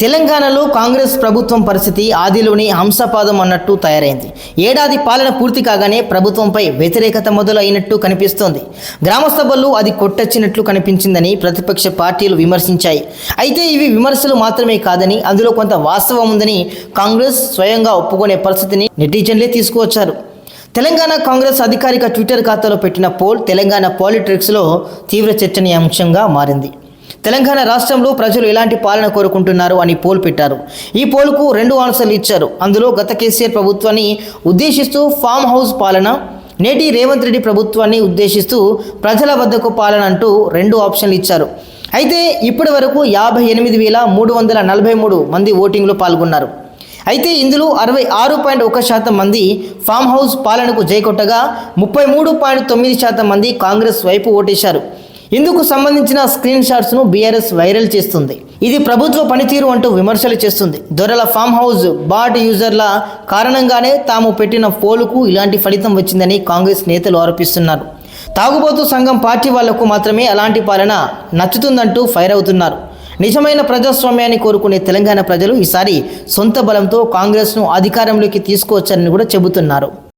తెలంగాణలో కాంగ్రెస్ ప్రభుత్వం పరిస్థితి ఆదిలోని హంసపాదం అన్నట్టు తయారైంది. ఏడాది పాలన పూర్తి కాగానే ప్రభుత్వంపై వ్యతిరేకత మొదలైనట్టు కనిపిస్తోంది. గ్రామ సభల్లో అది కొట్టొచ్చినట్లు కనిపించిందని ప్రతిపక్ష పార్టీలు విమర్శించాయి. అయితే ఇవి విమర్శలు మాత్రమే కాదని అందులో కొంత వాస్తవం ఉందని కాంగ్రెస్ స్వయంగా ఒప్పుకునే పరిస్థితిని నెటిజన్లే తీసుకువచ్చారు. తెలంగాణ కాంగ్రెస్ అధికారిక ట్విట్టర్ ఖాతాలో పెట్టిన పోల్ తెలంగాణ పాలిటిక్స్లో తీవ్ర చర్చనీయాంశంగా మారింది. తెలంగాణ రాష్ట్రంలో ప్రజలు ఎలాంటి పాలన కోరుకుంటున్నారు అని పోల్ పెట్టారు. ఈ పోల్కు 2 ఆన్సర్లు ఇచ్చారు. అందులో గత కేసీఆర్ ప్రభుత్వాన్ని ఉద్దేశిస్తూ ఫామ్ హౌస్ పాలన, నేటి రేవంత్ రెడ్డి ప్రభుత్వాన్ని ఉద్దేశిస్తూ ప్రజల వద్దకు పాలన అంటూ 2 ఆప్షన్లు ఇచ్చారు. అయితే ఇప్పటి వరకు 58,343 మంది ఓటింగ్లో పాల్గొన్నారు. అయితే ఇందులో 66.1% మంది ఫామ్ హౌస్ పాలనకు జైకొట్టగా 33.9% మంది కాంగ్రెస్ వైపు ఓటేశారు. ఇందుకు సంబంధించిన స్క్రీన్ షాట్స్ను బీఆర్ఎస్ వైరల్ చేస్తుంది. ఇది ప్రభుత్వ పనితీరు అంటూ విమర్శలు చేస్తుంది. దొరల ఫామ్ హౌస్ బాట్ యూజర్ల కారణంగానే తాము పెట్టిన పోలుకు ఇలాంటి ఫలితం వచ్చిందని కాంగ్రెస్ నేతలు ఆరోపిస్తున్నారు. తాగుబోతు సంఘం పార్టీ వాళ్లకు మాత్రమే అలాంటి పాలన నచ్చుతుందంటూ ఫైర్ అవుతున్నారు. నిజమైన ప్రజాస్వామ్యాన్ని కోరుకునే తెలంగాణ ప్రజలు ఈసారి సొంత బలంతో కాంగ్రెస్ను అధికారంలోకి తీసుకువచ్చారని కూడా చెబుతున్నారు.